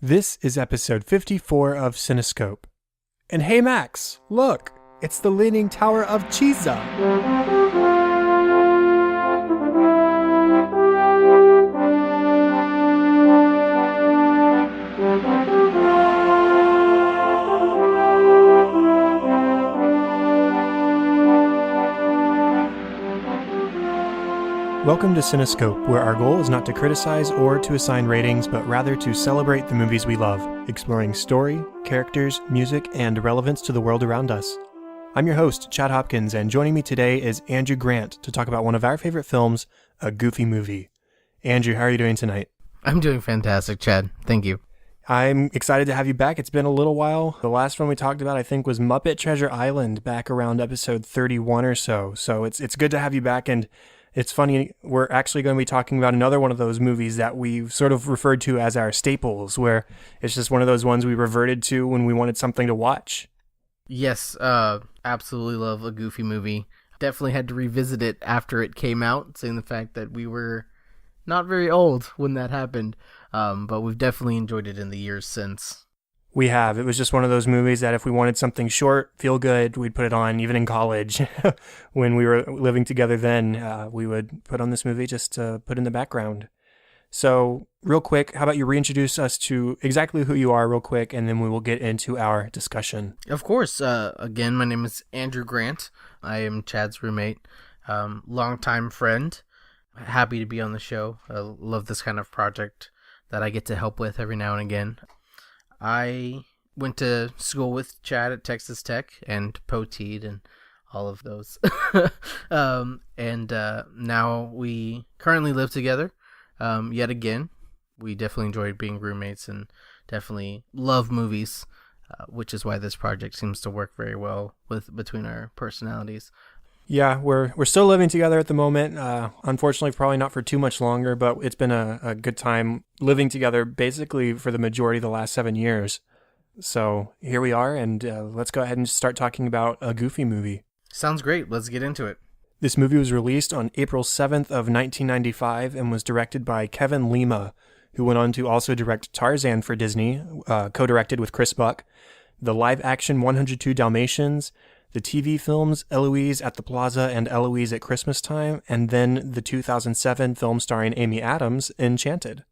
This is episode 54 of Cinescope. And hey Max, look, it's the Leaning Tower of Pisa. Welcome to Cinescope, where our goal is not to criticize or to assign ratings, but rather to celebrate the movies we love, exploring story, characters, music, and relevance to the world around us. I'm your host, Chad Hopkins, and joining me today is Andrew Grant to talk about one of our favorite films, A Goofy Movie. Andrew, how are you doing tonight? I'm doing fantastic, Chad. Thank you. I'm excited to have you back. It's been a little while. The last one we talked about, I think, was Muppet Treasure Island back around episode 31 or so. So it's good to have you back, and it's funny, we're actually going to be talking about another one of those movies that we've sort of referred to as our staples, where it's just one of those ones we reverted to when we wanted something to watch. Yes, absolutely love A Goofy Movie. Definitely had to revisit it after it came out, seeing the fact that we were not very old when that happened, but we've definitely enjoyed it in the years since. We have. It was just one of those movies that if we wanted something short, feel good, we'd put it on, even in college. When we were living together then, we would put on this movie just to put in the background. So, real quick, how about you reintroduce us to exactly who you are real quick, and then we will get into our discussion. Of course. Again, my name is Andrew Grant. I am Chad's roommate, longtime friend. Happy to be on the show. I love this kind of project that I get to help with every now and again. I went to school with Chad at Texas Tech and Poteed and all of those. Now we currently live together yet again. We definitely enjoyed being roommates and definitely love movies, which is why this project seems to work very well between our personalities. Yeah, we're still living together at the moment. Unfortunately, probably not for too much longer, but it's been a good time living together basically for the majority of the last 7 years. So here we are, and let's go ahead and start talking about A Goofy Movie. Sounds great. Let's get into it. This movie was released on April 7th of 1995 and was directed by Kevin Lima, who went on to also direct Tarzan for Disney, co-directed with Chris Buck, the live-action 102 Dalmatians, the TV films Eloise at the Plaza and Eloise at Christmas Time, and then the 2007 film starring Amy Adams, Enchanted.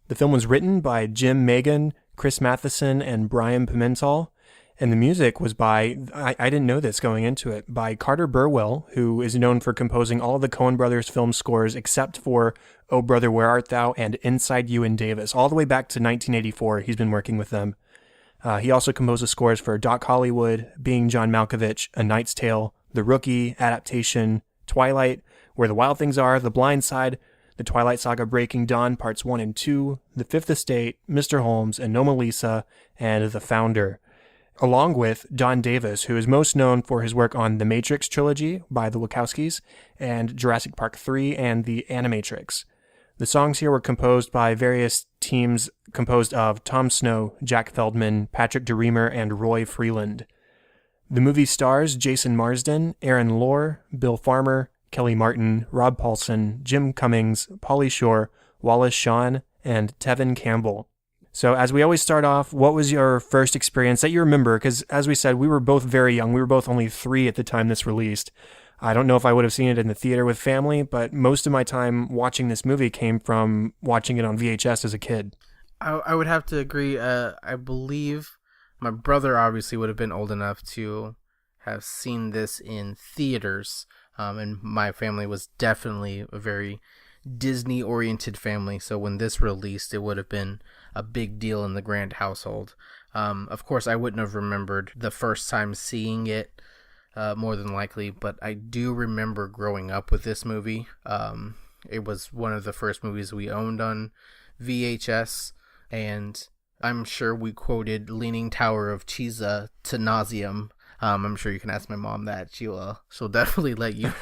The film was written by Jim Megan, Chris Matheson, and Brian Pimentel, and the music was by, I didn't know this going into it, by Carter Burwell, who is known for composing all the Coen Brothers film scores except for Oh Brother, Where Art Thou and Inside Llewyn Davis. All the way back to 1984, he's been working with them. He also composed the scores for Doc Hollywood, Being John Malkovich, A Knight's Tale, The Rookie, Adaptation, Twilight, Where the Wild Things Are, The Blind Side, The Twilight Saga Breaking Dawn Parts 1 and 2, The Fifth Estate, Mr. Holmes, Anomalisa, and The Founder, along with Don Davis, who is most known for his work on The Matrix trilogy by the Wachowskis, and Jurassic Park 3 and The Animatrix. The songs here were composed by various teams composed of Tom Snow, Jack Feldman, Patrick DeReamer, and Roy Freeland. The movie stars Jason Marsden, Aaron Lohr, Bill Farmer, Kelly Martin, Rob Paulson, Jim Cummings, Pauly Shore, Wallace Shawn, and Tevin Campbell. So as we always start off, what was your first experience that you remember? Because as we said, we were both very young. We were both only 3 at the time this released. I don't know if I would have seen it in the theater with family, but most of my time watching this movie came from watching it on VHS as a kid. I would have to agree. I believe my brother obviously would have been old enough to have seen this in theaters, and my family was definitely a very Disney-oriented family, so when this released, it would have been a big deal in the Grant household. Of course, I wouldn't have remembered the first time seeing it, more than likely, but I do remember growing up with this movie. It was one of the first movies we owned on VHS, and I'm sure we quoted Leaning Tower of Pisa to nauseum. I'm sure you can ask my mom that. She'll definitely let you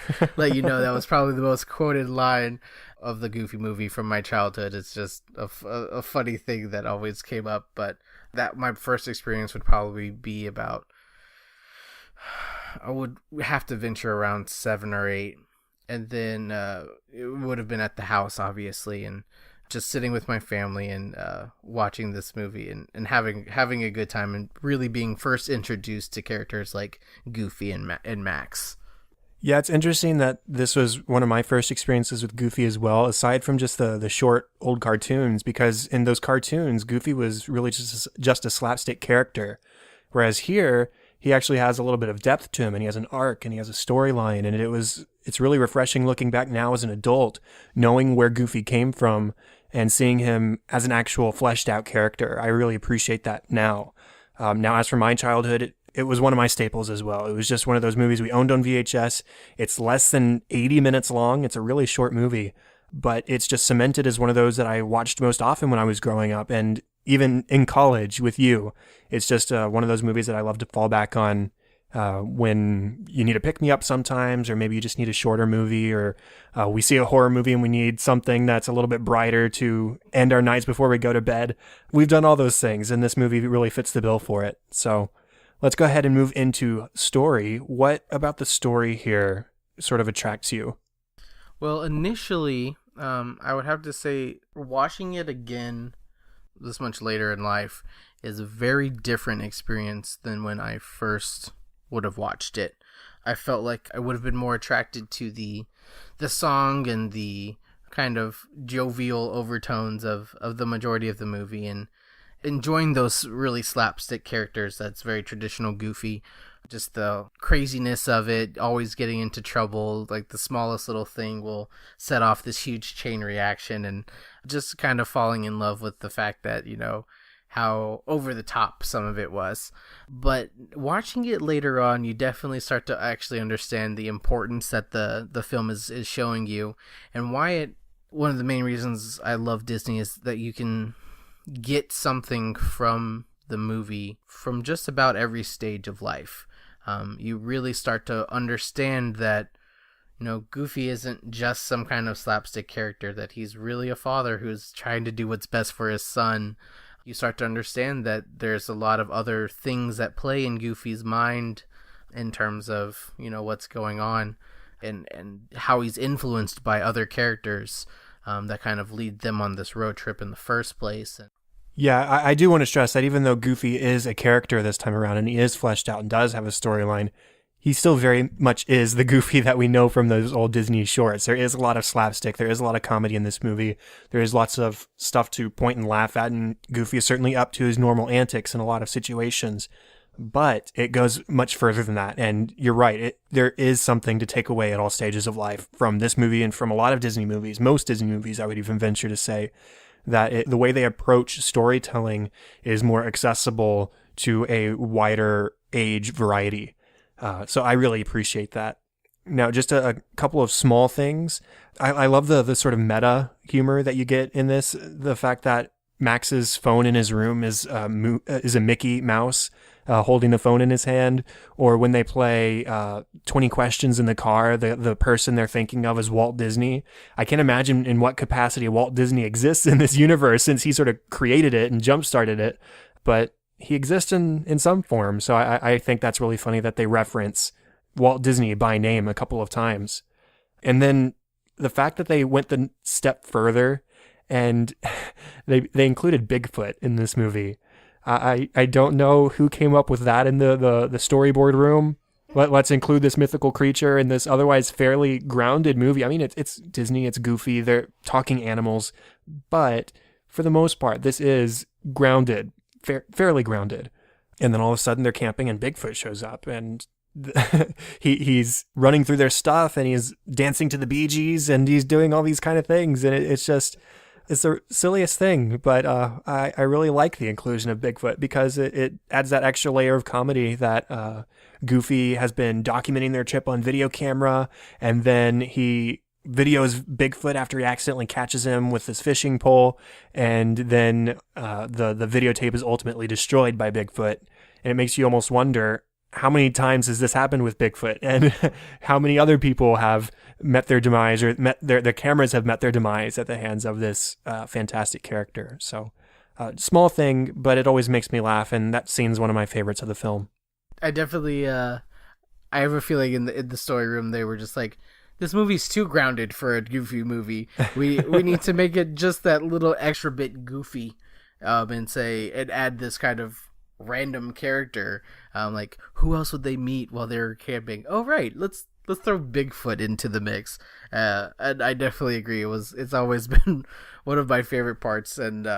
know that was probably the most quoted line of the Goofy Movie from my childhood. It's just a funny thing that always came up, but that my first experience would probably be about, I would have to venture around 7 or 8, and then it would have been at the house, obviously, and just sitting with my family and watching this movie and having a good time and really being first introduced to characters like Goofy and Max. Yeah, it's interesting that this was one of my first experiences with Goofy as well, aside from just the short old cartoons, because in those cartoons, Goofy was really just a slapstick character. Whereas here, he actually has a little bit of depth to him, and he has an arc, and he has a storyline, and it's really refreshing looking back now as an adult, knowing where Goofy came from and seeing him as an actual fleshed out character. I really appreciate that now. Now, as for my childhood, it was one of my staples as well. It was just one of those movies we owned on VHS. It's less than 80 minutes long. It's a really short movie, but it's just cemented as one of those that I watched most often when I was growing up. And even in college with you, it's just one of those movies that I love to fall back on when you need to pick me up sometimes, or maybe you just need a shorter movie, or we see a horror movie and we need something that's a little bit brighter to end our nights before we go to bed. We've done all those things, and this movie really fits the bill for it. So let's go ahead and move into story. What about the story here sort of attracts you? Well, initially, I would have to say watching it again this much later in life is a very different experience than when I first would have watched it. I felt like I would have been more attracted to the song and the kind of jovial overtones of the majority of the movie, and enjoying those really slapstick characters. That's very traditional Goofy. Just the craziness of it, always getting into trouble, like the smallest little thing will set off this huge chain reaction, and just kind of falling in love with the fact that, how over the top some of it was. But watching it later on, you definitely start to actually understand the importance that the film is showing you, and why one of the main reasons I love Disney is that you can get something from the movie from just about every stage of life. You really start to understand that, Goofy isn't just some kind of slapstick character, that he's really a father who's trying to do what's best for his son. You start to understand that there's a lot of other things that play in Goofy's mind in terms of, what's going on, and how he's influenced by other characters that kind of lead them on this road trip in the first place. Yeah, I do want to stress that even though Goofy is a character this time around and he is fleshed out and does have a storyline, he still very much is the Goofy that we know from those old Disney shorts. There is a lot of slapstick. There is a lot of comedy in this movie. There is lots of stuff to point and laugh at, and Goofy is certainly up to his normal antics in a lot of situations. But it goes much further than that. And you're right, there is something to take away at all stages of life from this movie and from a lot of Disney movies, most Disney movies, I would even venture to say, that the way they approach storytelling is more accessible to a wider age variety. So I really appreciate that. Now, just a couple of small things. I love the sort of meta humor that you get in this. The fact that Max's phone in his room is a Mickey Mouse holding the phone in his hand, or when they play 20 Questions in the car, the person they're thinking of is Walt Disney. I can't imagine in what capacity Walt Disney exists in this universe, since he sort of created it and jump-started it, but he exists in some form. So I think that's really funny that they reference Walt Disney by name a couple of times. And then the fact that they went the step further and they included Bigfoot in this movie. I don't know who came up with that in the storyboard room. Let's include this mythical creature in this otherwise fairly grounded movie. I mean, it's Disney, it's Goofy, they're talking animals, but for the most part, this is grounded, fairly grounded. And then all of a sudden they're camping and Bigfoot shows up, and he's running through their stuff, and he's dancing to the Bee Gees, and he's doing all these kind of things, and it's the silliest thing, but I really like the inclusion of Bigfoot because it adds that extra layer of comedy that Goofy has been documenting their trip on video camera, and then he videos Bigfoot after he accidentally catches him with his fishing pole, and then the videotape is ultimately destroyed by Bigfoot, and it makes you almost wonder, how many times has this happened with Bigfoot, and how many other people have met their demise, or their cameras have met their demise at the hands of this fantastic character. So small thing, but it always makes me laugh, and that scene's one of my favorites of the film. I definitely I have a feeling in the story room they were just like, this movie's too grounded for a Goofy movie. We need to make it just that little extra bit goofy, and add this kind of random character. Like, who else would they meet while they're camping? Oh, right, let's throw Bigfoot into the mix. And I definitely agree. It's always been one of my favorite parts, and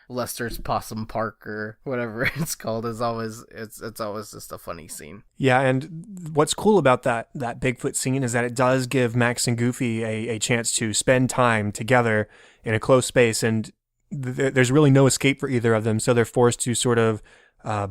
Lester's Possum Park or whatever it's called is always it's always just a funny scene. Yeah, and what's cool about that Bigfoot scene is that it does give Max and Goofy a chance to spend time together in a close space, and there's really no escape for either of them, so they're forced to sort of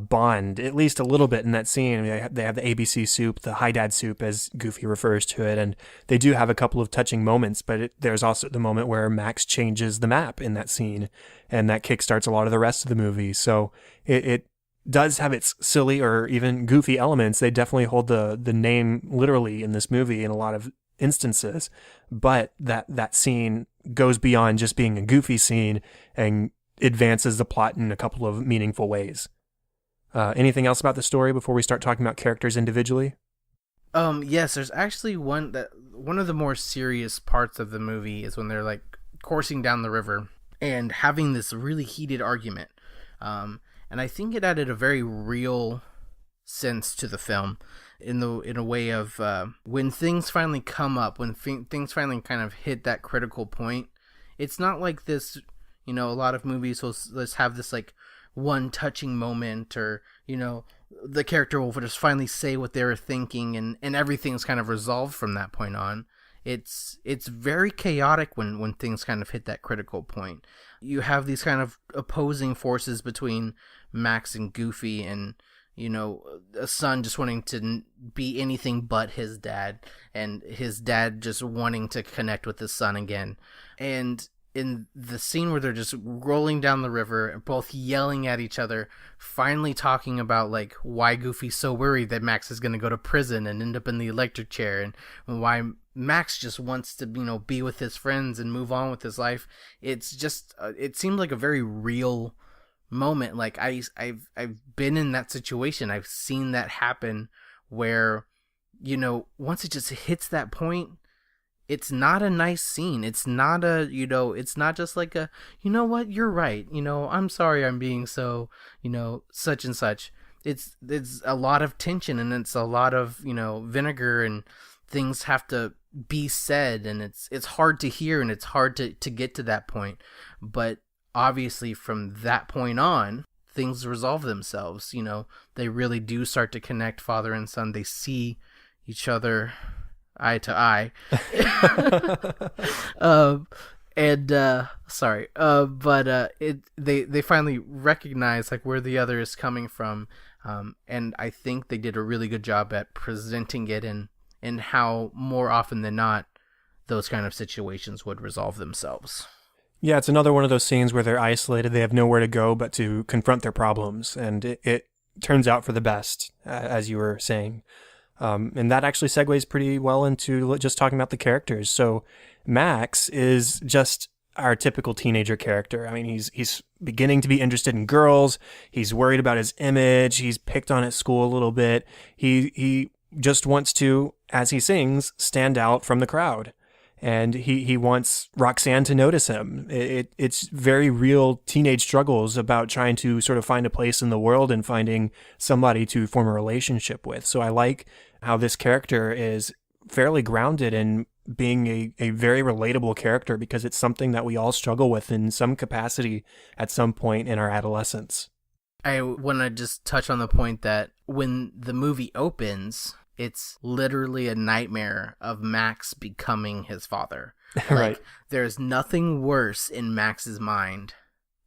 bond at least a little bit in that scene. I mean, they have the ABC soup, the Hi Dad soup, as Goofy refers to it, and they do have a couple of touching moments, but there's also the moment where Max changes the map in that scene, and that kickstarts a lot of the rest of the movie. So it does have its silly or even goofy elements. They definitely hold the name literally in this movie in a lot of instances, but that scene goes beyond just being a goofy scene and advances the plot in a couple of meaningful ways. Anything else about the story before we start talking about characters individually? Yes, there's actually one of the more serious parts of the movie is when they're like coursing down the river and having this really heated argument. And I think it added a very real sense to the film in a way of when things finally come up, when things finally kind of hit that critical point. It's not like this, a lot of movies will let's have this like one touching moment, or the character will just finally say what they were thinking, and everything's kind of resolved from that point on. It's very chaotic when things kind of hit that critical point. You have these kind of opposing forces between Max and Goofy, and a son just wanting to be anything but his dad, and his dad just wanting to connect with his son again. And in the scene where they're just rolling down the river, both yelling at each other, finally talking about like why Goofy's so worried that Max is going to go to prison and end up in the electric chair, and why Max just wants to be with his friends and move on with his life. It's just it seemed like a very real moment. Like I've been in that situation. I've seen that happen where once it just hits that point, it's not a nice scene. It's not it's not just like a, what, you're right. I'm sorry I'm being so, such and such. It's a lot of tension, and it's a lot of, vinegar, and things have to be said, and it's hard to hear, and it's hard to get to that point. But obviously from that point on, things resolve themselves. They really do start to connect, father and son. They see each other eye to eye. They finally recognize like where the other is coming from, and I think they did a really good job at presenting it in how more often than not those kind of situations would resolve themselves. Yeah, it's another one of those scenes where they're isolated, they have nowhere to go but to confront their problems, and it turns out for the best, as you were saying. And that actually segues pretty well into just talking about the characters. So Max is just our typical teenager character. I mean, he's beginning to be interested in girls. He's worried about his image. He's picked on at school a little bit. He just wants to, as he sings, stand out from the crowd. And he wants Roxanne to notice him. It's very real teenage struggles about trying to sort of find a place in the world and finding somebody to form a relationship with. So I like how this character is fairly grounded in being a very relatable character, because it's something that we all struggle with in some capacity at some point in our adolescence. I want to just touch on the point that when the movie opens, it's literally a nightmare of Max becoming his father. Right. There's nothing worse in Max's mind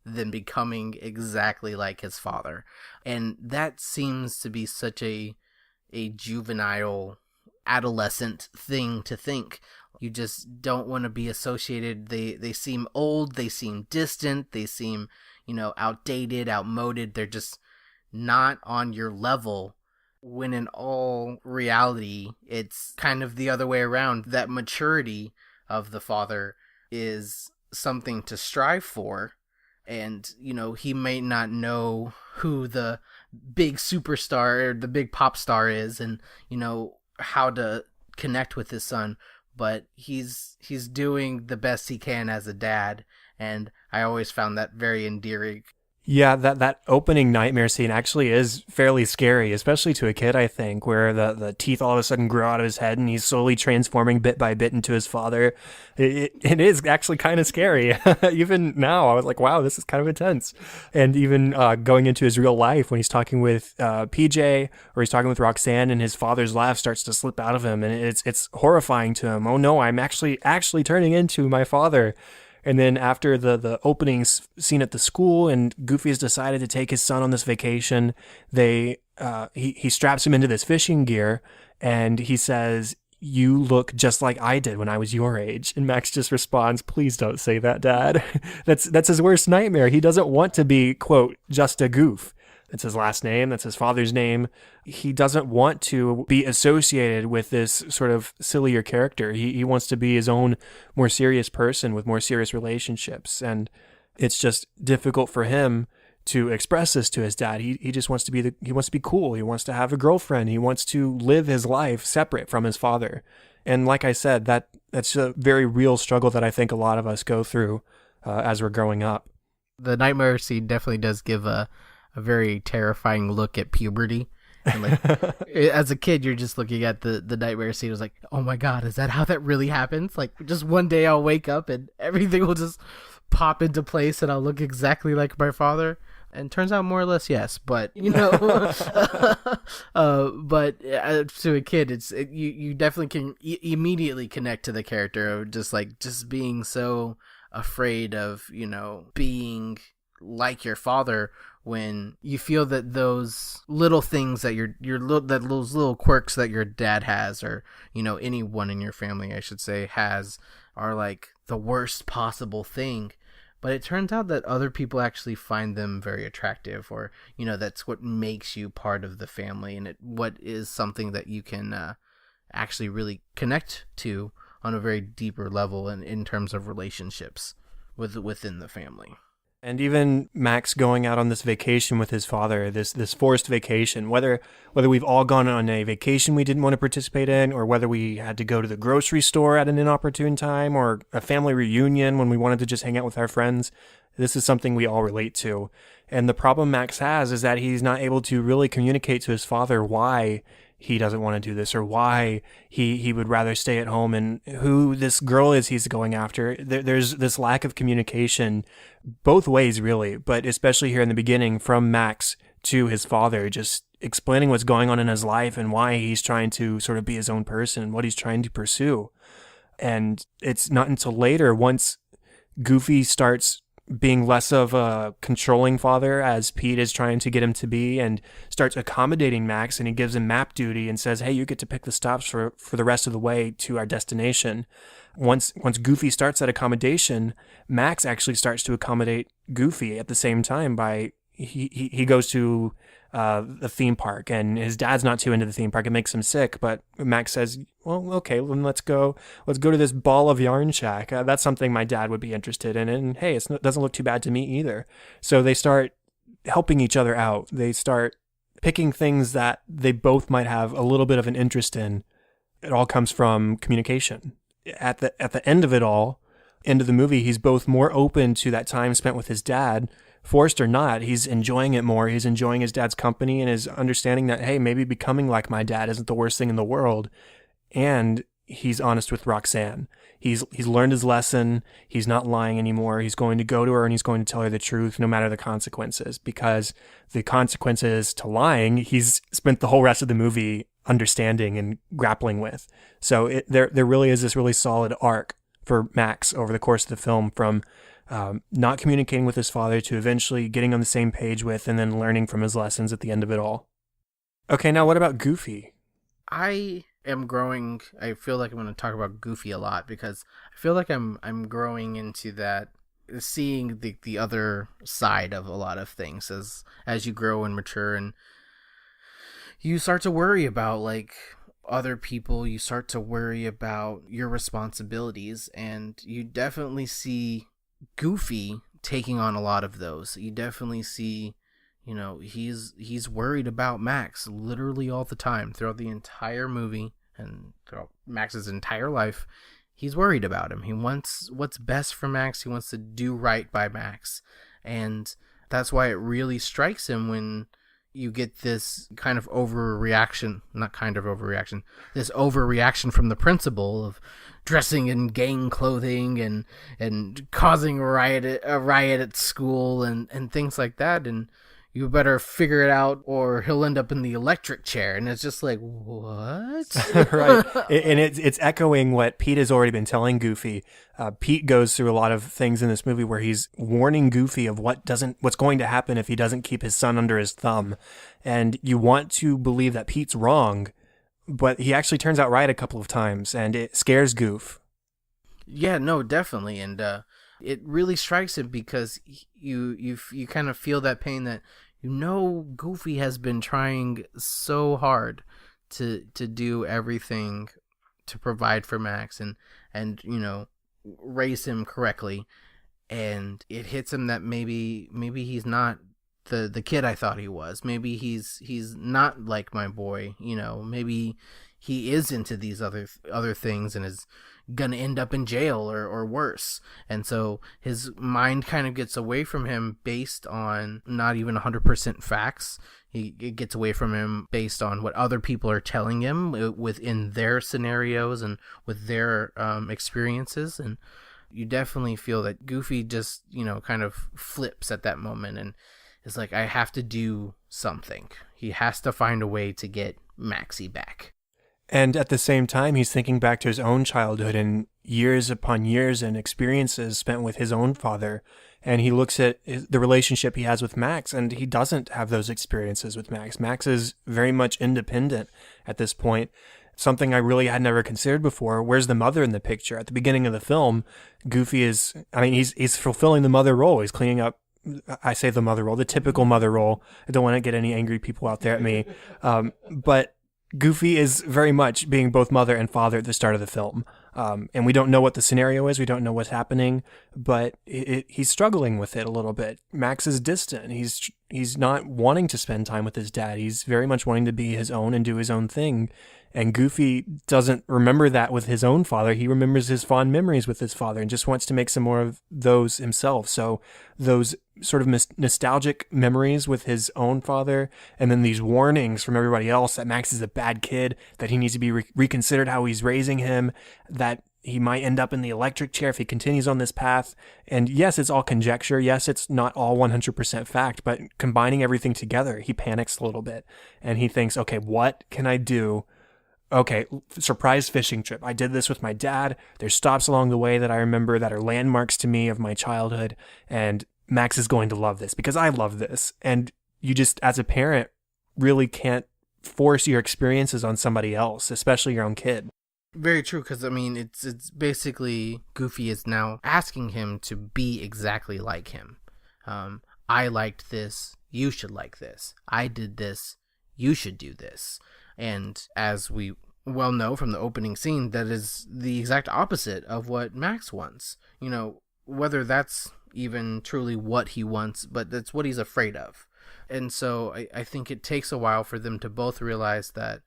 than becoming exactly like his father. And that seems to be such a juvenile, adolescent thing to think. You just don't want to be associated. They seem old, they seem distant, they seem, outdated, outmoded. They're just not on your level. When in all reality, it's kind of the other way around. That maturity of the father is something to strive for. And, he may not know who the big superstar or the big pop star is, and, how to connect with his son. but he's doing the best he can as a dad, and I always found that very endearing. Yeah, that opening nightmare scene actually is fairly scary, especially to a kid, I think, where the teeth all of a sudden grow out of his head and he's slowly transforming bit by bit into his father. It is actually kind of scary. Even now, I was like, wow, this is kind of intense. And even going into his real life when he's talking with PJ or he's talking with Roxanne and his father's laugh starts to slip out of him and it's horrifying to him. Oh no, I'm actually turning into my father. And then after the opening scene at the school and Goofy has decided to take his son on this vacation, he straps him into this fishing gear and he says, "You look just like I did when I was your age." And Max just responds, "Please don't say that, Dad." That's his worst nightmare. He doesn't want to be, quote, just a goof. That's his last name. That's his father's name. He doesn't want to be associated with this sort of sillier character. He wants to be his own more serious person with more serious relationships. And it's just difficult for him to express this to his dad. He just wants to be cool. He wants to have a girlfriend. He wants to live his life separate from his father. And like I said, that's a very real struggle that I think a lot of us go through as we're growing up. The nightmare scene definitely does give a very terrifying look at puberty. And like as a kid, you're just looking at the nightmare scene. It was like, oh my God, is that how that really happens? Like just one day I'll wake up and everything will just pop into place and I'll look exactly like my father. And turns out more or less, yes. But, you know, to a kid, you definitely can immediately connect to the character of just being so afraid of, you know, being like your father, when you feel that those little things that those little quirks that your dad has, or, you know, anyone in your family, I should say, has, are like the worst possible thing. But it turns out that other people actually find them very attractive, or, you know, that's what makes you part of the family, and what is something that you can actually really connect to on a very deeper level, and in terms of relationships within the family. And even Max going out on this vacation with his father, this forced vacation, whether we've all gone on a vacation we didn't want to participate in, or whether we had to go to the grocery store at an inopportune time, or a family reunion when we wanted to just hang out with our friends, this is something we all relate to. And the problem Max has is that he's not able to really communicate to his father why he doesn't want to do this, or why he would rather stay at home, and who this girl is he's going after. There's this lack of communication both ways, really, but especially here in the beginning from Max to his father, just explaining what's going on in his life and why he's trying to sort of be his own person and what he's trying to pursue. And it's not until later, once Goofy starts being less of a controlling father, as Pete is trying to get him to be, and starts accommodating Max, and he gives him map duty and says, "Hey, you get to pick the stops for the rest of the way to our destination." Once Goofy starts that accommodation, Max actually starts to accommodate Goofy at the same time by he goes to the theme park, and his dad's not too into the theme park. It makes him sick, but Max says, "Well, okay, then let's go to this ball of yarn shack. That's something my dad would be interested in, and hey, it doesn't look too bad to me either." So they start helping each other out. They start picking things that they both might have a little bit of an interest in. It all comes from communication. At the end of it all, end of the movie, he's both more open to that time spent with his dad, forced or not. He's enjoying it more. He's enjoying his dad's company and is understanding that, hey, maybe becoming like my dad isn't the worst thing in the world. And he's honest with Roxanne. He's learned his lesson. He's not lying anymore. He's going to go to her and he's going to tell her the truth, no matter the consequences, because the consequences to lying, he's spent the whole rest of the movie understanding and grappling with. So there really is this really solid arc for Max over the course of the film, from not communicating with his father to eventually getting on the same page with, and then learning from his lessons at the end of it all. Okay, now what about Goofy? I am growing. I feel like I'm going to talk about Goofy a lot, because I feel like I'm growing into that, seeing the other side of a lot of things as you grow and mature, and you start to worry about like other people. You start to worry about your responsibilities, and you definitely see Goofy taking on a lot of those. You definitely see, you know, he's worried about Max literally all the time throughout the entire movie, and throughout Max's entire life, he's worried about him. He wants what's best for Max. He wants to do right by Max. And that's why it really strikes him when you get this kind of overreaction, this overreaction from the principal of dressing in gang clothing and causing a riot at school and things like that. And you better figure it out or he'll end up in the electric chair. And it's just like, what? Right. And it's echoing what Pete has already been telling Goofy. Pete goes through a lot of things in this movie where he's warning Goofy of what's going to happen if he doesn't keep his son under his thumb. And you want to believe that Pete's wrong, but he actually turns out right a couple of times, and it scares Goof. Yeah, no, definitely. And it really strikes him because you kind of feel that pain that, Goofy has been trying so hard to do everything to provide for Max and raise him correctly, and it hits him that maybe he's not the kid I thought he was. Maybe he's not like my boy. Maybe he is into these other things and is gonna end up in jail or worse. And so his mind kind of gets away from him based on not even 100% facts. It gets away from him based on what other people are telling him within their scenarios and with their experiences. And you definitely feel that Goofy just, kind of flips at that moment and is like, I have to do something. He has to find a way to get Maxie back. And at the same time, he's thinking back to his own childhood and years upon years and experiences spent with his own father. And he looks at the relationship he has with Max, and he doesn't have those experiences with Max. Max is very much independent at this point. Something I really had never considered before. Where's the mother in the picture? At the beginning of the film, Goofy he's fulfilling the mother role. He's cleaning up, I say the mother role, the typical mother role. I don't want to get any angry people out there at me. But Goofy is very much being both mother and father at the start of the film. And we don't know what the scenario is. We don't know what's happening, but he's struggling with it a little bit. Max is distant. He's not wanting to spend time with his dad. He's very much wanting to be his own and do his own thing. And Goofy doesn't remember that with his own father. He remembers his fond memories with his father and just wants to make some more of those himself. So those sort of nostalgic memories with his own father, and then these warnings from everybody else that Max is a bad kid, that he needs to be reconsidered how he's raising him, that he might end up in the electric chair if he continues on this path. And yes, it's all conjecture. Yes, it's not all 100% fact, but combining everything together, he panics a little bit and he thinks, okay, what can I do? Okay, surprise fishing trip. I did this with my dad. There's stops along the way that I remember that are landmarks to me of my childhood, and Max is going to love this because I love this. And you just, as a parent, really can't force your experiences on somebody else, especially your own kid. Very true, because it's basically Goofy is now asking him to be exactly like him. I liked this, you should like this. I did this, you should do this. And as we well know from the opening scene, that is the exact opposite of what Max wants. Whether that's even truly what he wants, but that's what he's afraid of. And so I think it takes a while for them to both realize that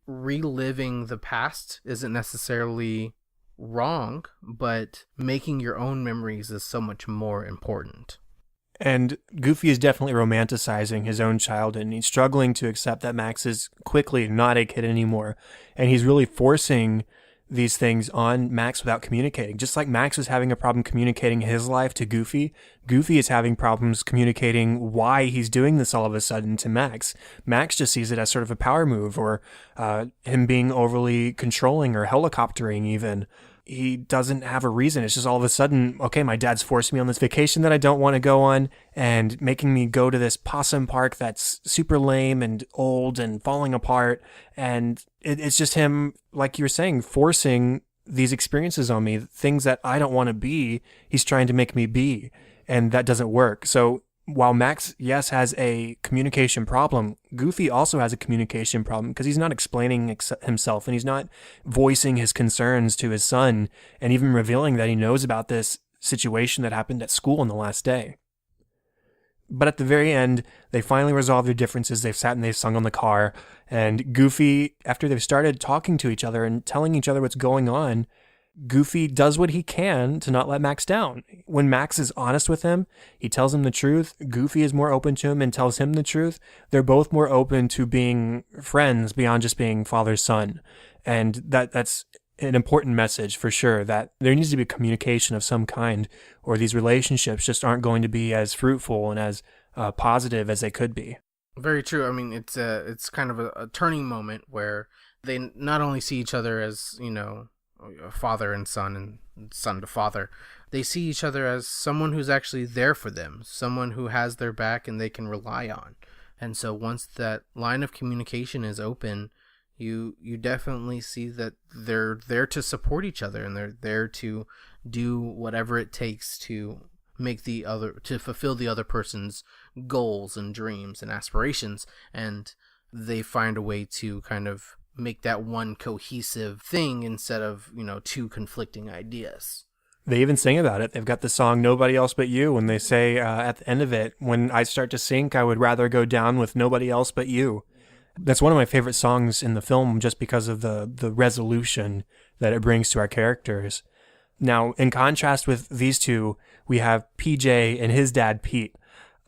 reliving the past isn't necessarily wrong, but making your own memories is so much more important. And Goofy is definitely romanticizing his own childhood, and he's struggling to accept that Max is quickly not a kid anymore. And he's really forcing these things on Max without communicating. Just like Max was having a problem communicating his life to Goofy, Goofy is having problems communicating why he's doing this all of a sudden to Max. Max just sees it as sort of a power move, or him being overly controlling or helicoptering even. He doesn't have a reason. It's just all of a sudden, okay, my dad's forcing me on this vacation that I don't want to go on and making me go to this possum park that's super lame and old and falling apart. And it's just him, like you were saying, forcing these experiences on me, things that I don't want to be. He's trying to make me be, and that doesn't work. So while Max, yes, has a communication problem, Goofy also has a communication problem because he's not explaining himself, and he's not voicing his concerns to his son and even revealing that he knows about this situation that happened at school on the last day. But at the very end, they finally resolve their differences. They've sat and they've sung on the car. And Goofy, after they've started talking to each other and telling each other what's going on, Goofy does what he can to not let Max down. When Max is honest with him, he tells him the truth. Goofy is more open to him and tells him the truth. They're both more open to being friends beyond just being father-son. And that's an important message for sure, that there needs to be communication of some kind, or these relationships just aren't going to be as fruitful and as positive as they could be. Very true. I mean, it's kind of a turning moment where they not only see each other as, father and son to father. They see each other as someone who's actually there for them, someone who has their back and they can rely on. And so once that line of communication is open, you definitely see that they're there to support each other, and they're there to do whatever it takes to fulfill the other person's goals and dreams and aspirations. And they find a way to kind of make that one cohesive thing instead of, two conflicting ideas. They even sing about it. They've got the song Nobody Else But You, and they say at the end of it, when I start to sink, I would rather go down with nobody else but you. That's one of my favorite songs in the film, just because of the resolution that it brings to our characters. Now, in contrast with these two, we have PJ and his dad, Pete.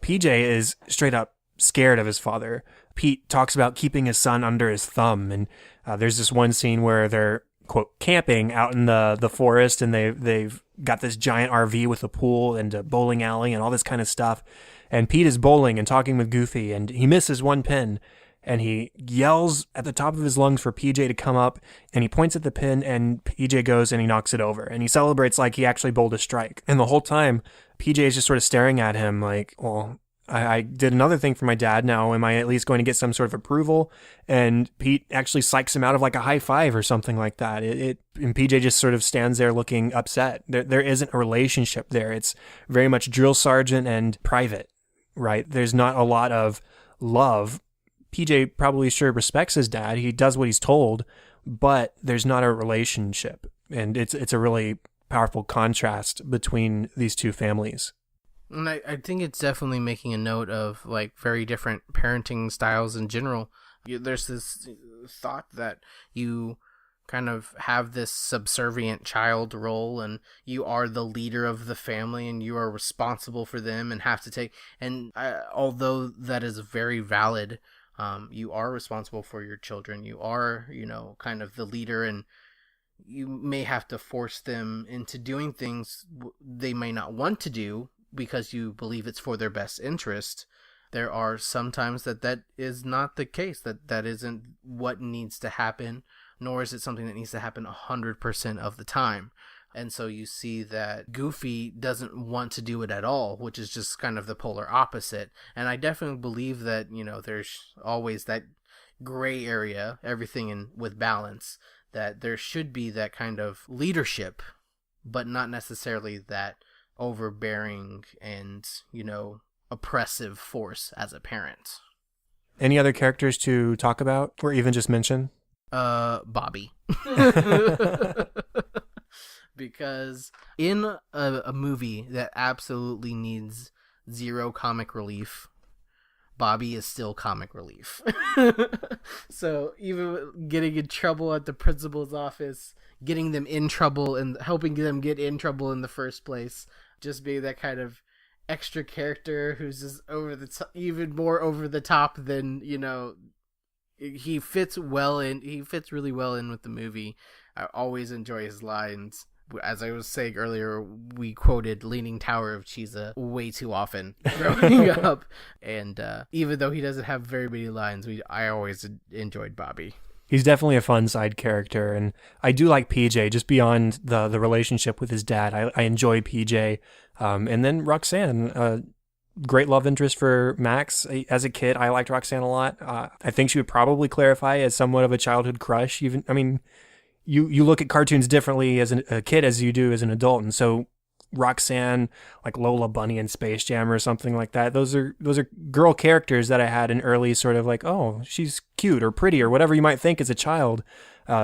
PJ is straight up scared of his father. Pete talks about keeping his son under his thumb, and there's this one scene where they're, quote, camping out in the forest, and they've got this giant RV with a pool and a bowling alley and all this kind of stuff. And Pete is bowling and talking with Goofy, and he misses one pin. And he yells at the top of his lungs for PJ to come up, and he points at the pin, and PJ goes and he knocks it over. And he celebrates like he actually bowled a strike. And the whole time, PJ is just sort of staring at him like, well, I did another thing for my dad now. Am I at least going to get some sort of approval? And Pete actually psychs him out of like a high five or something like that. And PJ just sort of stands there looking upset. There isn't a relationship there. It's very much drill sergeant and private, right? There's not a lot of love. PJ probably sure respects his dad. He does what he's told, but there's not a relationship. And it's a really powerful contrast between these two families. And I think it's definitely making a note of like very different parenting styles in general. There's this thought that you kind of have this subservient child role, and you are the leader of the family, and you are responsible for them and have to take. And although that is very valid, you are responsible for your children. You are, kind of the leader, and you may have to force them into doing things they may not want to do because you believe it's for their best interest. There are sometimes that is not the case, that isn't what needs to happen, nor is it something that needs to happen 100% of the time. And so you see that Goofy doesn't want to do it at all, which is just kind of the polar opposite. And I definitely believe that, there's always that gray area, everything with balance, that there should be that kind of leadership, but not necessarily that overbearing and, oppressive force as a parent. Any other characters to talk about or even just mention? Bobby. Because in a movie that absolutely needs zero comic relief, Bobby is still comic relief. So even getting in trouble at the principal's office, getting them in trouble and helping them get in trouble in the first place, just being that kind of extra character who's just over the top, even more over the top than, he fits really well in with the movie. I always enjoy his lines. As I was saying earlier, we quoted Leaning Tower of Cheesa way too often growing up. And even though he doesn't have very many lines, I always enjoyed Bobby. He's definitely a fun side character. And I do like PJ, just beyond the relationship with his dad. I enjoy PJ. And then Roxanne, great love interest for Max. As a kid, I liked Roxanne a lot. I think she would probably clarify as somewhat of a childhood crush. You look at cartoons differently as a kid as you do as an adult, and so Roxanne, like Lola Bunny in Space Jam or something like that, those are girl characters that I had an early sort of like, oh, she's cute or pretty or whatever you might think as a child.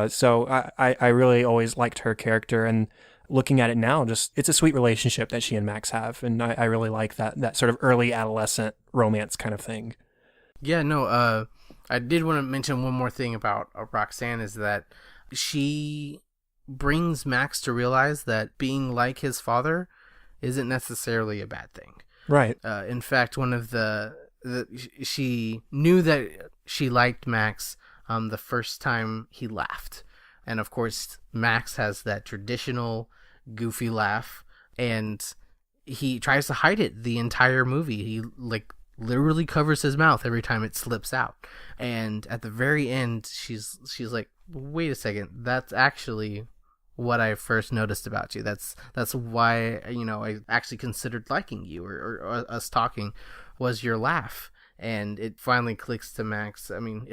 So I really always liked her character, and looking at it now, just it's a sweet relationship that she and Max have, and I really like that sort of early adolescent romance kind of thing. Yeah, no, I did want to mention one more thing about Roxanne is that she brings Max to realize that being like his father isn't necessarily a bad thing. Right. In fact, one of she knew that she liked Max the first time he laughed. And of course, Max has that traditional goofy laugh, and he tries to hide it the entire movie. He literally covers his mouth every time it slips out. And at the very end, she's like, "Wait a second, that's actually what I first noticed about you. That's why, I actually considered liking you or us talking, was your laugh." And it finally clicks to Max. I mean,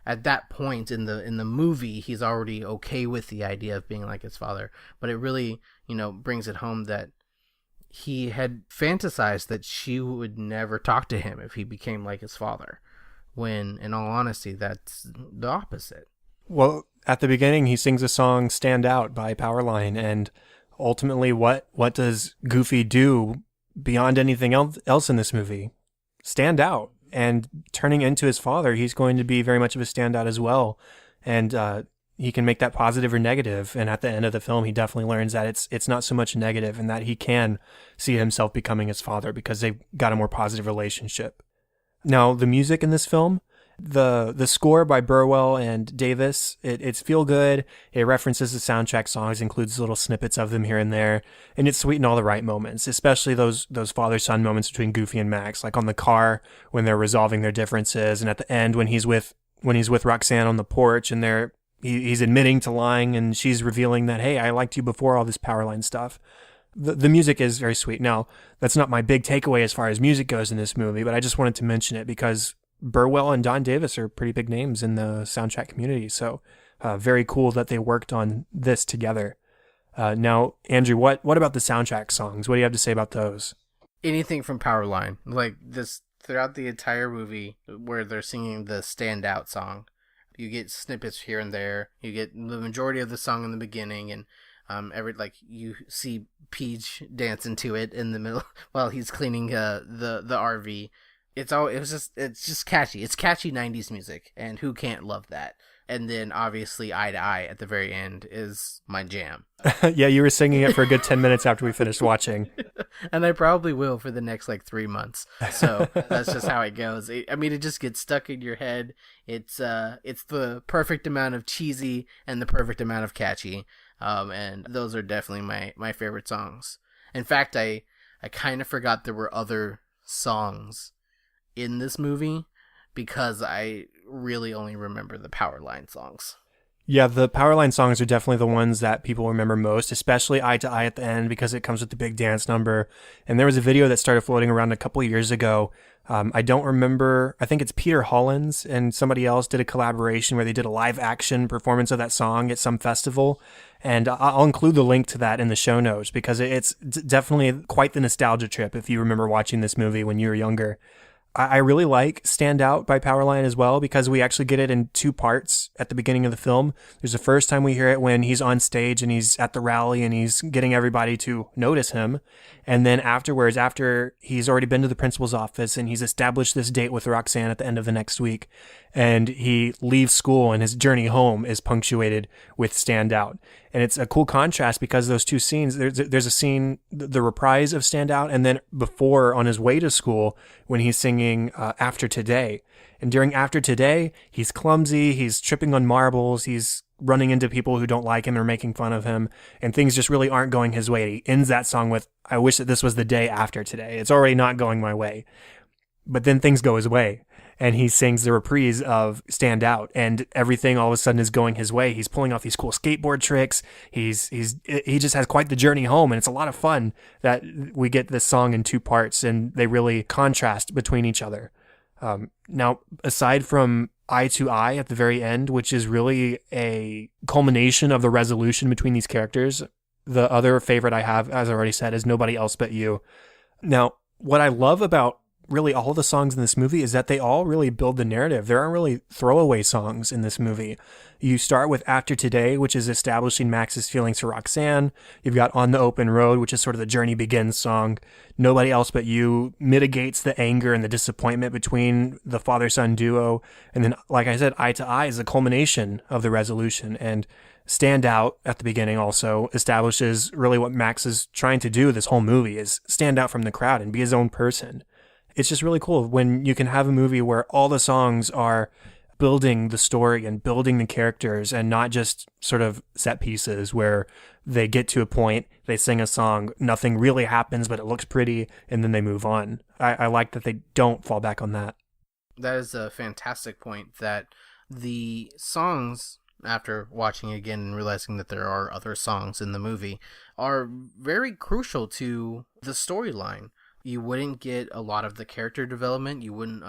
at that point in the movie, he's already okay with the idea of being like his father, but it really, brings it home that he had fantasized that she would never talk to him if he became like his father, when in all honesty, that's the opposite. Well, at the beginning, he sings a song, Stand Out by Powerline, and ultimately what does Goofy do beyond anything else in this movie? Stand out. And turning into his father, he's going to be very much of a standout as well. And he can make that positive or negative. And at the end of the film, he definitely learns that it's not so much negative, and that he can see himself becoming his father because they've got a more positive relationship. Now, the music in this film, the score by Burwell and Davis, it's feel good. It references the soundtrack songs, includes little snippets of them here and there, and it's sweet in all the right moments, especially those father-son moments between Goofy and Max, like on the car when they're resolving their differences, and at the end when he's with Roxanne on the porch and he's admitting to lying, and she's revealing that, hey, I liked you before all this Powerline stuff. The music is very sweet. Now, that's not my big takeaway as far as music goes in this movie, but I just wanted to mention it because Burwell and Don Davis are pretty big names in the soundtrack community, so very cool that they worked on this together. Now, Andrew, what about the soundtrack songs? What do you have to say about those? Anything from Powerline, like this throughout the entire movie, where they're singing the Stand Out song, you get snippets here and there. You get the majority of the song in the beginning, and you see Peach dancing to it in the middle while he's cleaning the RV. It's just catchy. It's catchy 90s music, and who can't love that? And then obviously Eye to Eye at the very end is my jam. Yeah, you were singing it for a good 10 minutes after we finished watching. And I probably will for the next 3 months. So that's just how it goes. It just gets stuck in your head. It's the perfect amount of cheesy and the perfect amount of catchy. And those are definitely my favorite songs. In fact, I kind of forgot there were other songs in this movie because I really only remember the Powerline songs. Yeah, the Powerline songs are definitely the ones that people remember most, especially Eye to Eye at the end because it comes with the big dance number. And there was a video that started floating around a couple of years ago. I don't remember. I think it's Peter Hollins and somebody else did a collaboration where they did a live action performance of that song at some festival. And I'll include the link to that in the show notes because it's definitely quite the nostalgia trip if you remember watching this movie when you were younger. I really like Stand Out by Powerline as well because we actually get it in two parts at the beginning of the film. There's the first time we hear it when he's on stage and he's at the rally and he's getting everybody to notice him. And then afterwards, after he's already been to the principal's office and he's established this date with Roxanne at the end of the next week, and he leaves school and his journey home is punctuated with Stand Out. And it's a cool contrast because those two scenes, there's a scene, the reprise of Stand Out, and then before on his way to school when he's singing After Today. And during After Today, he's clumsy, he's tripping on marbles, he's running into people who don't like him or making fun of him, and things just really aren't going his way. He ends that song with, I wish that this was the day after today. It's already not going my way. But then things go his way. And he sings the reprise of Stand Out, and everything all of a sudden is going his way. He's pulling off these cool skateboard tricks. He just has quite the journey home, and it's a lot of fun that we get this song in two parts, and they really contrast between each other. Now, aside from Eye to Eye at the very end, which is really a culmination of the resolution between these characters, the other favorite I have, as I already said, is Nobody Else But You. Now, what I love about really all the songs in this movie is that they all really build the narrative. There aren't really throwaway songs in this movie. You start with After Today, which is establishing Max's feelings for Roxanne. You've got On the Open Road, which is sort of the Journey Begins song. Nobody Else But You mitigates the anger and the disappointment between the father-son duo. And then, like I said, Eye to Eye is the culmination of the resolution. And Stand Out at the beginning also establishes really what Max is trying to do this whole movie, is stand out from the crowd and be his own person. It's just really cool when you can have a movie where all the songs are building the story and building the characters and not just sort of set pieces where they get to a point, they sing a song, nothing really happens, but it looks pretty, and then they move on. I like that they don't fall back on that. That is a fantastic point, that the songs, after watching again and realizing that there are other songs in the movie, are very crucial to the storyline. You wouldn't get a lot of the character development. You wouldn't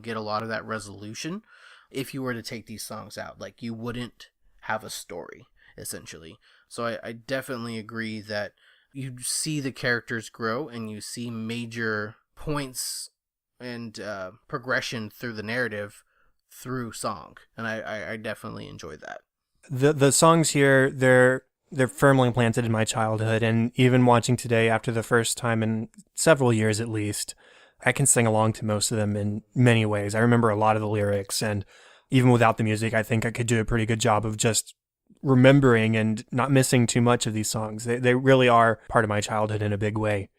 get a lot of that resolution if you were to take these songs out. Like, you wouldn't have a story, essentially. So I definitely agree that you see the characters grow and you see major points and progression through the narrative through song. And I definitely enjoy that. The songs here, they're firmly planted in my childhood, and even watching today after the first time in several years at least, I can sing along to most of them in many ways. I remember a lot of the lyrics, and even without the music, I think I could do a pretty good job of just remembering and not missing too much of these songs. They really are part of my childhood in a big way.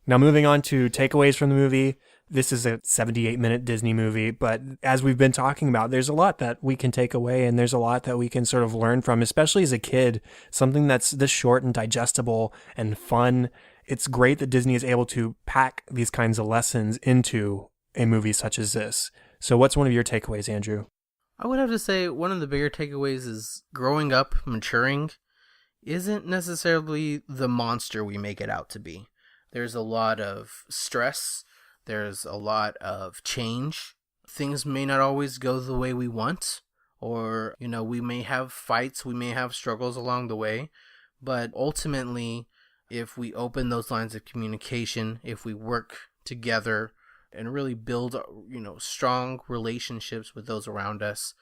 Now, moving on to takeaways from the movie. This is a 78-minute Disney movie, but as we've been talking about, there's a lot that we can take away, and there's a lot that we can sort of learn from, especially as a kid. Something that's this short and digestible and fun. It's great that Disney is able to pack these kinds of lessons into a movie such as this. So what's one of your takeaways, Andrew? I would have to say one of the bigger takeaways is growing up, maturing, isn't necessarily the monster we make it out to be. There's a lot of stress. There's a lot of change. Things may not always go the way we want, or, we may have fights, we may have struggles along the way, but ultimately, if we open those lines of communication, if we work together and really build, strong relationships with those around us,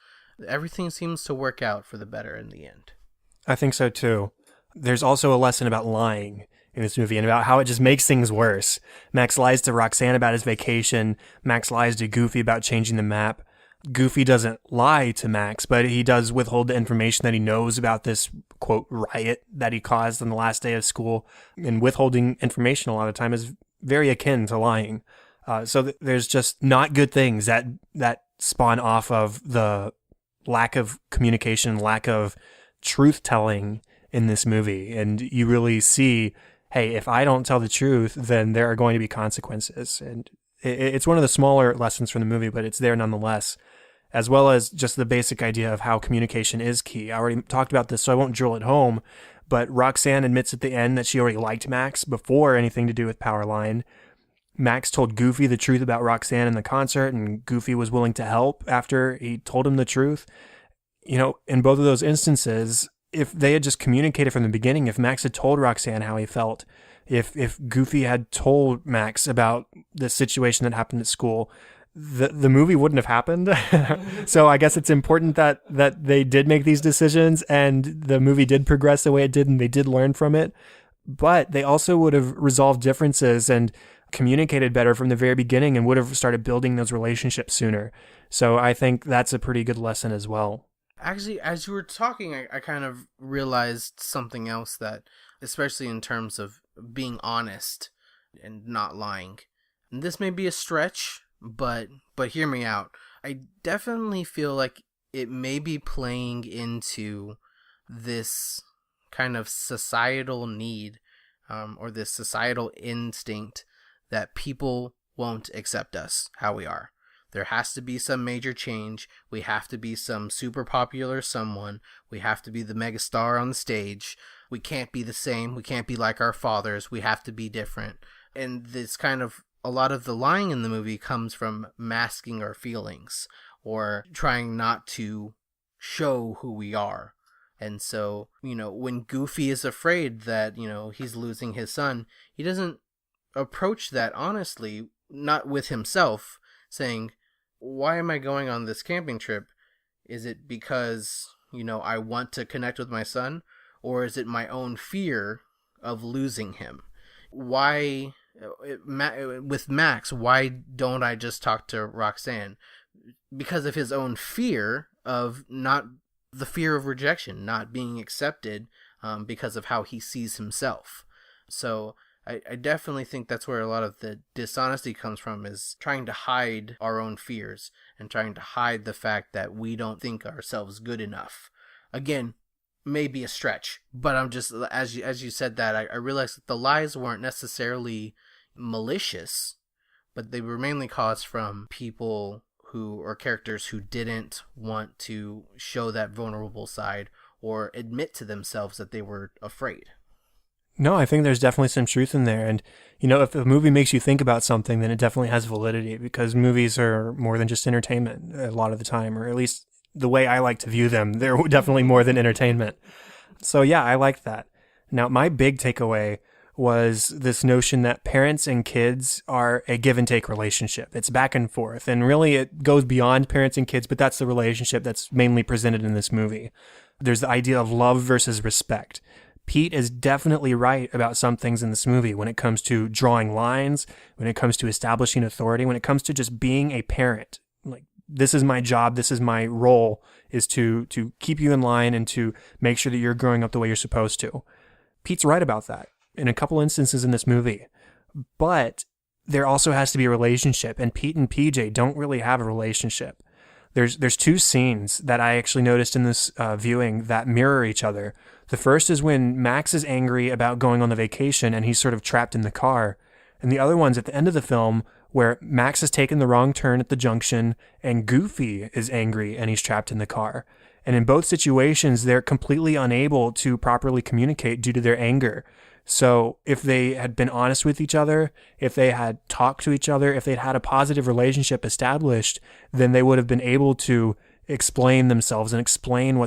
everything seems to work out for the better in the end. I think so too. There's also a lesson about lying in this movie and about how it just makes things worse. Max lies to Roxanne about his vacation. Max lies to Goofy about changing the map. Goofy doesn't lie to Max, but he does withhold the information that he knows about this, quote, riot that he caused on the last day of school. And withholding information a lot of time is very akin to lying. So there's just not good things that spawn off of the lack of communication, lack of truth-telling in this movie. And you really see, hey, if I don't tell the truth, then there are going to be consequences. And it's one of the smaller lessons from the movie, but it's there nonetheless, as well as just the basic idea of how communication is key. I already talked about this, so I won't drill it home, but Roxanne admits at the end that she already liked Max before anything to do with Powerline. Max told Goofy the truth about Roxanne in the concert, and Goofy was willing to help after he told him the truth. In both of those instances, if they had just communicated from the beginning, if Max had told Roxanne how he felt, if Goofy had told Max about the situation that happened at school, the movie wouldn't have happened. So I guess it's important that they did make these decisions and the movie did progress the way it did and they did learn from it. But they also would have resolved differences and communicated better from the very beginning and would have started building those relationships sooner. So I think that's a pretty good lesson as well. Actually, as you were talking, I kind of realized something else, that, especially in terms of being honest and not lying. And this may be a stretch, but hear me out. I definitely feel like it may be playing into this kind of societal need, or this societal instinct that people won't accept us how we are. There has to be some major change. We have to be some super popular someone. We have to be the megastar on the stage. We can't be the same. We can't be like our fathers. We have to be different. And this kind of, a lot of the lying in the movie comes from masking our feelings or trying not to show who we are. And so, when Goofy is afraid that, he's losing his son, he doesn't approach that honestly not with himself, saying, why am I going on this camping trip? Is it because, I want to connect with my son? Or is it my own fear of losing him? Why, with Max, why don't I just talk to Roxanne? Because of his own fear of the fear of rejection, not being accepted because of how he sees himself. So I definitely think that's where a lot of the dishonesty comes from, is trying to hide our own fears and trying to hide the fact that we don't think ourselves good enough. Again, maybe a stretch, but I'm just, as you said that, I realized that the lies weren't necessarily malicious, but they were mainly caused from people or characters who didn't want to show that vulnerable side or admit to themselves that they were afraid. No, I think there's definitely some truth in there. And, if a movie makes you think about something, then it definitely has validity, because movies are more than just entertainment a lot of the time, or at least the way I like to view them. They're definitely more than entertainment. So yeah, I like that. Now, my big takeaway was this notion that parents and kids are a give and take relationship. It's back and forth. And really it goes beyond parents and kids, but that's the relationship that's mainly presented in this movie. There's the idea of love versus respect. Pete is definitely right about some things in this movie when it comes to drawing lines, when it comes to establishing authority, when it comes to just being a parent. Like, this is my job, this is my role, is to keep you in line and to make sure that you're growing up the way you're supposed to. Pete's right about that in a couple instances in this movie. But there also has to be a relationship, and Pete and PJ don't really have a relationship. There's two scenes that I actually noticed in this viewing that mirror each other. The first is when Max is angry about going on the vacation and he's sort of trapped in the car. And the other one's at the end of the film where Max has taken the wrong turn at the junction and Goofy is angry and he's trapped in the car. And in both situations, they're completely unable to properly communicate due to their anger. So if they had been honest with each other, if they had talked to each other, if they'd had a positive relationship established, then they would have been able to explain themselves and explain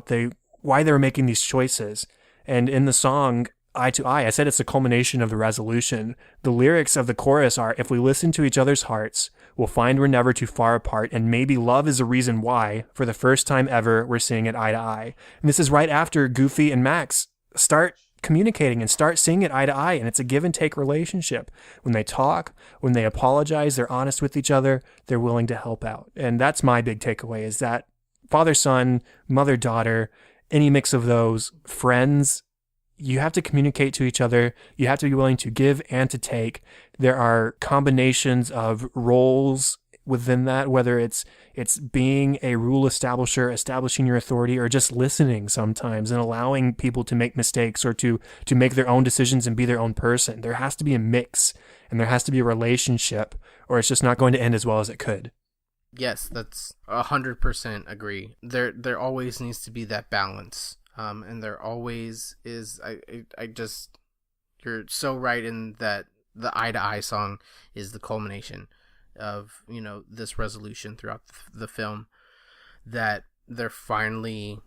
why they were making these choices. And in the song Eye to Eye, I said it's the culmination of the resolution. The lyrics of the chorus are, if we listen to each other's hearts, we'll find we're never too far apart, and maybe love is the reason why, for the first time ever, we're seeing it eye to eye. And this is right after Goofy and Max start communicating and start seeing it eye to eye, and it's a give and take relationship. When they talk, when they apologize, they're honest with each other, they're willing to help out. And that's my big takeaway, is that father-son, mother-daughter, any mix of those, friends, you have to communicate to each other. You have to be willing to give and to take. There are combinations of roles within that, whether it's being a rule establisher, establishing your authority, or just listening sometimes and allowing people to make mistakes or to make their own decisions and be their own person. There has to be a mix, and there has to be a relationship, or it's just not going to end as well as it could. Yes, that's 100% agree. There always needs to be that balance, and there always is. I just, you're so right in that the Eye to Eye song is the culmination of this resolution throughout the film, that they're finally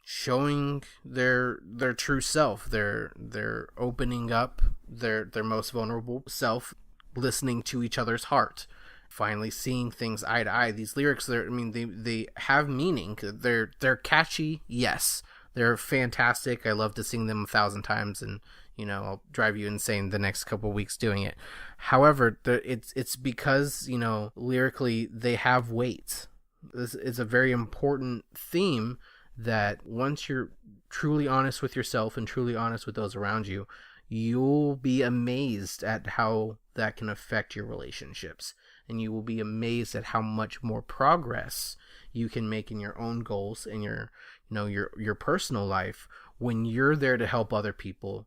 showing their true self. They're opening up their most vulnerable self, listening to each other's heart. Finally seeing things eye to eye. These lyrics, they have meaning. They're catchy, yes. They're fantastic. I love to sing them 1,000 times, and I'll drive you insane the next couple of weeks doing it. However, it's because lyrically they have weight. This is a very important theme, that once you're truly honest with yourself and truly honest with those around you, you'll be amazed at how that can affect your relationships. And you will be amazed at how much more progress you can make in your own goals and your personal life when you're there to help other people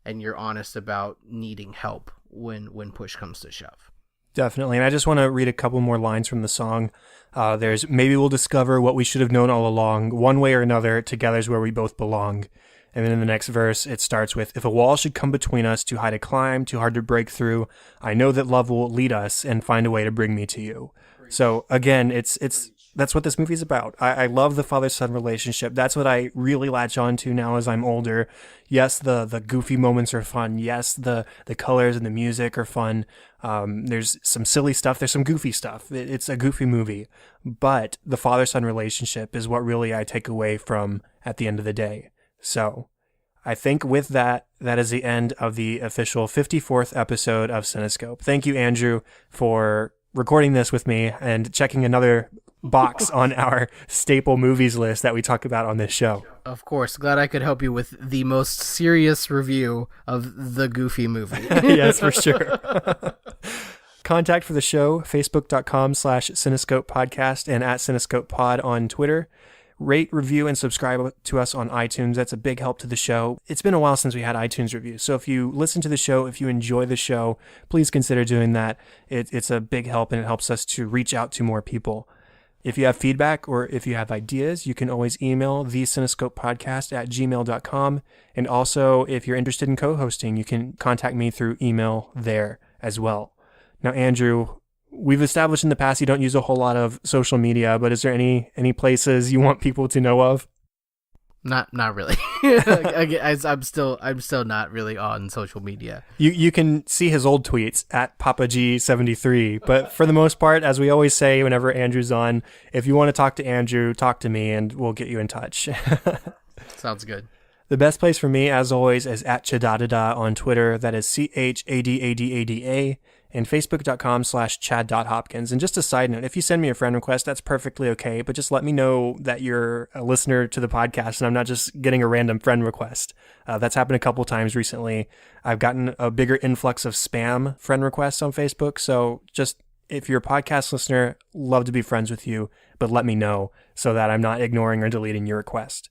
and you're honest about needing help when push comes to shove. Definitely. And I just want to read a couple more lines from the song. There's, maybe we'll discover what we should have known all along. One way or another, together's where we both belong. And then in the next verse, it starts with, if a wall should come between us, too high to climb, too hard to break through, I know that love will lead us and find a way to bring me to you. So again, it's that's what this movie's about. I love the father-son relationship. That's what I really latch on to now as I'm older. Yes, the goofy moments are fun. Yes, the colors and the music are fun. There's some silly stuff. There's some goofy stuff. It's a goofy movie. But the father-son relationship is what really I take away from at the end of the day. So I think with that is the end of the official 54th episode of Cinescope. Thank you, Andrew, for recording this with me and checking another box on our staple movies list that we talk about on this show. Of course. Glad I could help you with the most serious review of the Goofy movie. Yes, for sure. Contact for the show, facebook.com/Cinescope Podcast and @Cinescope Pod on Twitter. Rate, review, and subscribe to us on iTunes. That's a big help to the show. It's been a while since we had iTunes reviews, so if you listen to the show, if you enjoy the show, please consider doing that. It's a big help, and it helps us to reach out to more people. If you have feedback or if you have ideas, you can always email thecinescopepodcast@gmail.com. And also, if you're interested in co-hosting, you can contact me through email there as well. Now, Andrew, we've established in the past you don't use a whole lot of social media, but is there any places you want people to know of? Not really. I'm still not really on social media. You can see his old tweets at PapaG73, but for the most part, as we always say whenever Andrew's on, if you want to talk to Andrew, talk to me and we'll get you in touch. Sounds good. The best place for me, as always, is at Chadadada on Twitter. That is CHADADADA. And facebook.com/Chad.Hopkins. And just a side note, if you send me a friend request, that's perfectly okay, but just let me know that you're a listener to the podcast and I'm not just getting a random friend request. That's happened a couple times recently. I've gotten a bigger influx of spam friend requests on Facebook, so just if you're a podcast listener, love to be friends with you, but let me know so that I'm not ignoring or deleting your request.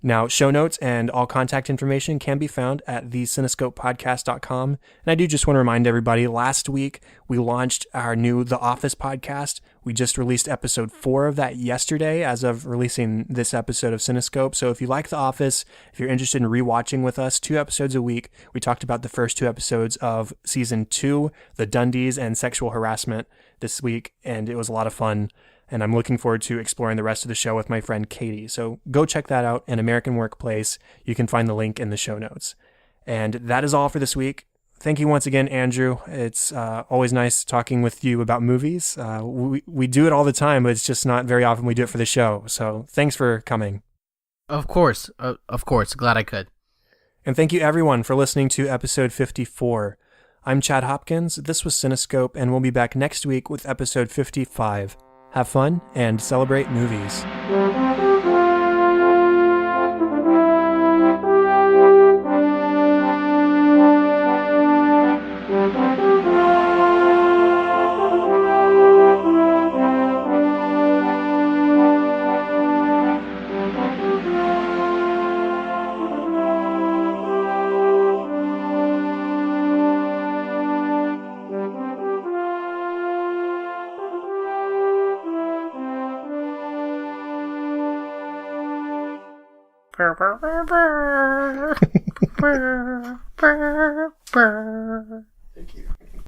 Now, show notes and all contact information can be found at thecinescopepodcast.com. And I do just want to remind everybody, last week we launched our new The Office podcast. We just released episode 4 of that yesterday as of releasing this episode of Cinescope. So if you like The Office, if you're interested in rewatching with us, 2 episodes a week. We talked about the first 2 episodes of season 2, the Dundies and sexual harassment this week, and it was a lot of fun. And I'm looking forward to exploring the rest of the show with my friend Katie. So go check that out, An American Workplace. You can find the link in the show notes. And that is all for this week. Thank you once again, Andrew. It's always nice talking with you about movies. We do it all the time, but it's just not very often we do it for the show. So thanks for coming. Of course. Glad I could. And thank you, everyone, for listening to episode 54. I'm Chad Hopkins. This was Cinescope, and we'll be back next week with episode 55. Have fun and celebrate movies. Brr, brr, brr, brr. Brr, brr, brr.